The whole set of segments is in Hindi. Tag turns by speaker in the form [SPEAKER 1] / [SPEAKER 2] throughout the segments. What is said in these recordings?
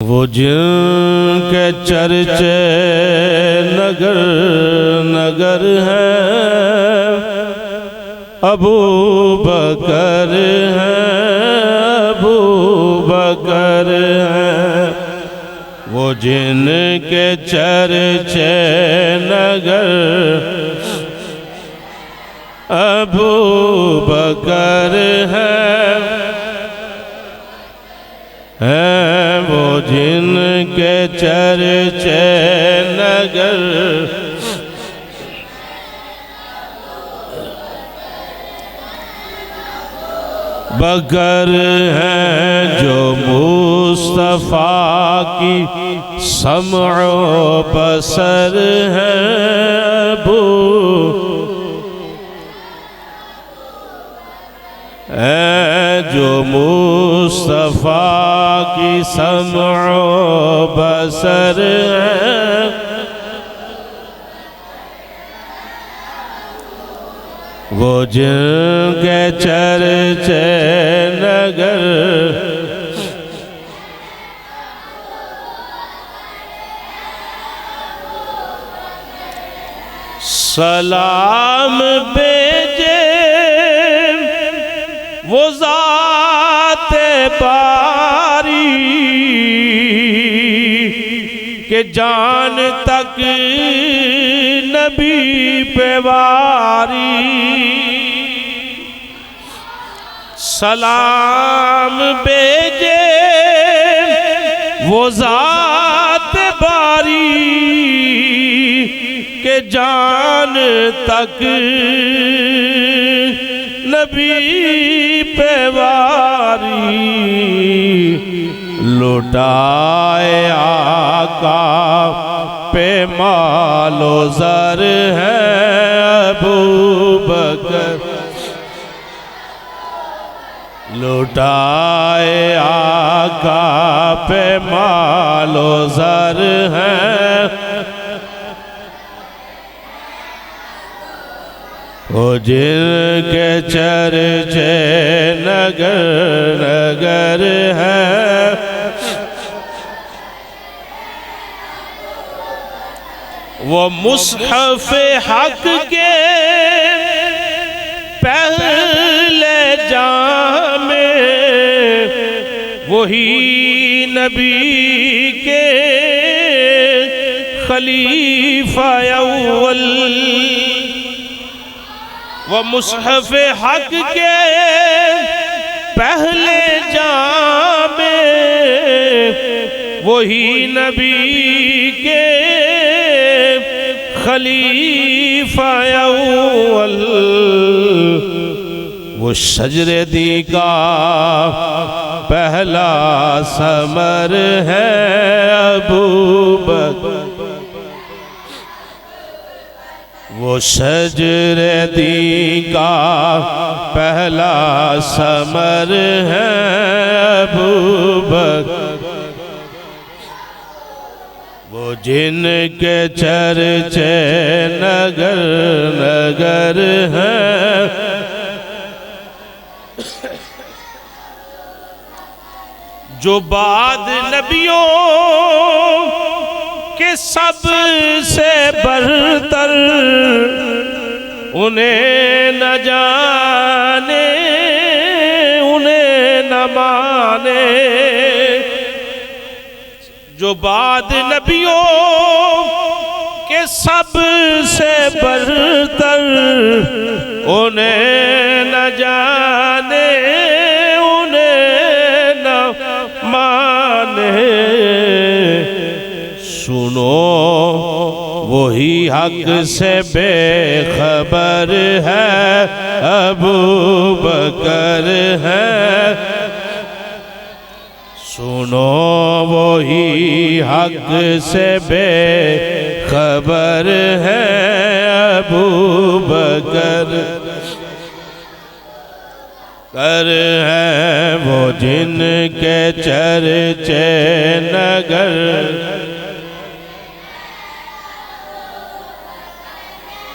[SPEAKER 1] वो जिनके चर्चे नगर नगर है, अबू बकर है, अबू बकर है। वो जिनके चर्चे नगर अबू बकर है वो जिनके चर्चे नगर बकर हैं, जो मुस्तफ़ा की समअ बसर है। अबू जो मुस्तफ़ा की समअ बसर है, वो जिनके चर्चे नगर सलाम भेजे वो ज़ाते बारी के जान तक नबी पे वारी। सलाम भेजे वो ज़ाते बारी के जान तक नबी पे वारी। लुटाए आका पे मालो ज़र है। अबू बकर लुटाए आका पे मालो ज़र है। वो जिनके चर्चे नगर नगर है, वो मुस्हफ़े हक के पहले जामे वही नबी के खलीफा अव्वल। वो मुस्हफ़े हक के पहले जामे वही नबी के खलीफा अव्वल। वो शजरे दी का पहला समर है। अबू बकर वो शजरे दी का पहला समर है। अबू बकर वो जिनके चर्चे नगर नगर है, जो बाद नबियों के सब से बढ़तर उन्हें न जाने उन्हें न माने। जो बाद नबियों के सब से बढ़तर उन्हें न जाने उन्हें न माने। सुनो वही हक से बेखबर है। अबू बकर है। सुनो वही हक से बेखबर है। अबू बकर कर है वो जिनके चर्चे नगर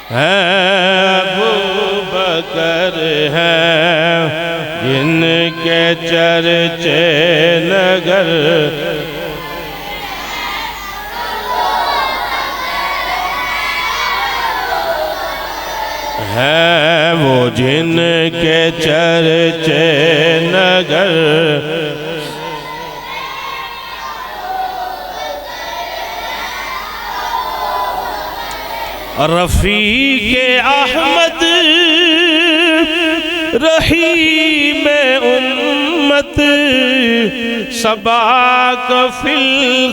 [SPEAKER 1] है। अबू बकर है जिनके चर्चे नगर है वो जिनके चर्चे नगर रफ़ीक़े अहमद रहीम उम्मत सबाक फिल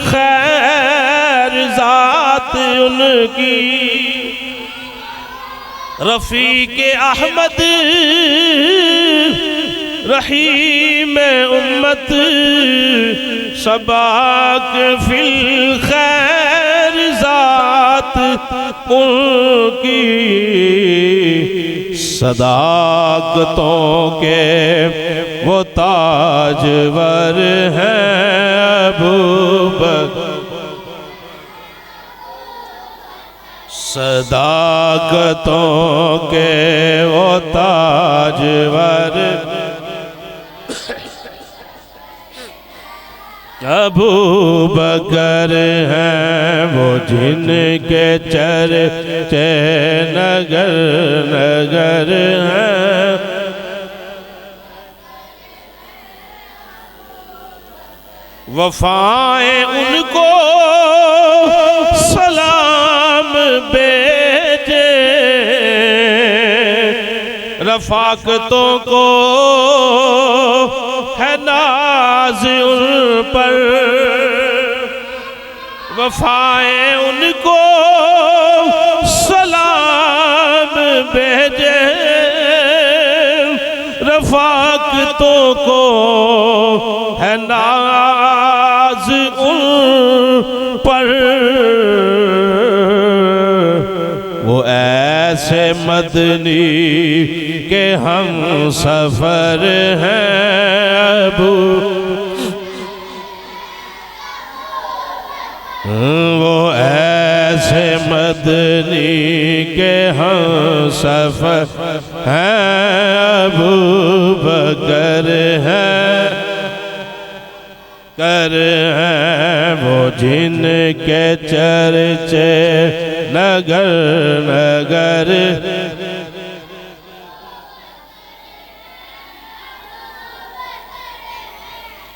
[SPEAKER 1] खैर ज़ात उनकी। रफ़ीक़े अहमद रहीम उम्मत सबाक फिल खैर ज़ात उनकी। सदाकतों के वो ताजवर हैं अबू बकर। सदाकतों के वो ताजवर अबू बकर हैं वो जिनके चर्चे नगर नगर हैं। वफ़ाएं उनको सलाम भेजे रफ़ाक़तों को है नाज़ उन पर। वफ़ाएं उनको सलाम भेजे रफ़ाक़तों को है नाज़ उन पर। वो ऐसे मदनी के हम सफ़र हैं अबू। वो ऐसे मदनी के हम सफ़र हैं अबू बकर हैं कर हैं वो जिनके चर्चे नगर नगर।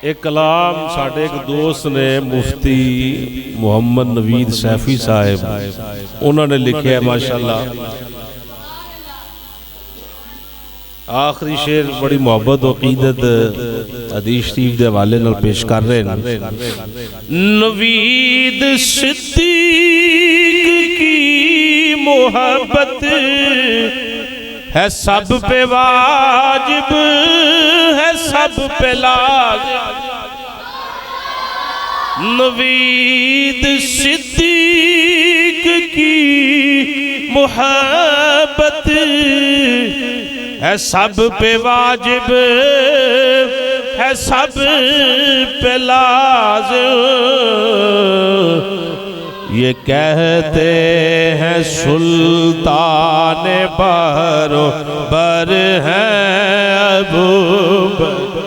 [SPEAKER 1] एक कलाम साढ़े एक दोस्त ने मुफ्ती मोहम्मद नवीद सैफी साहब उन्होंने लिखे है माशाल्लाह। आखिरी शेर बड़ी मोहब्बत और अकीदत हदीस शरीफ के हवाले नाल पेश कर रहे हैं। नवीद सिद्दीक की मोहब्बत है सब पे वाजिब है सब पे लाज़िम। नवीद सिद्दीक की मोहब्बत है सब पे वाजिब है सब पे लाज़िम। ये कहते हैं सुल्तान बहरो बर हैं अबू बकर।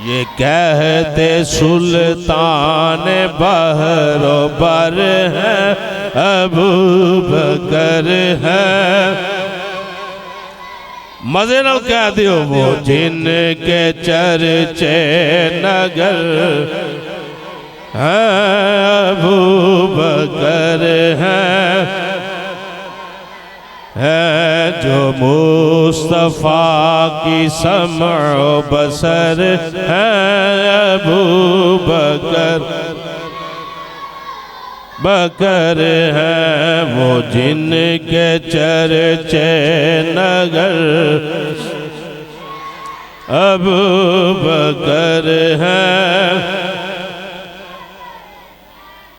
[SPEAKER 1] ये कहते सुल्तान बहरो बर हैं अबू बकर हैं। मजे न कह दियो वो जिनके चर्चे नगर अबू बकर हैं। है जो मुस्तफ़ा की समअ बसर है अबू बकर बकर है वो जिनके चर्चे नगर अबू बकर है।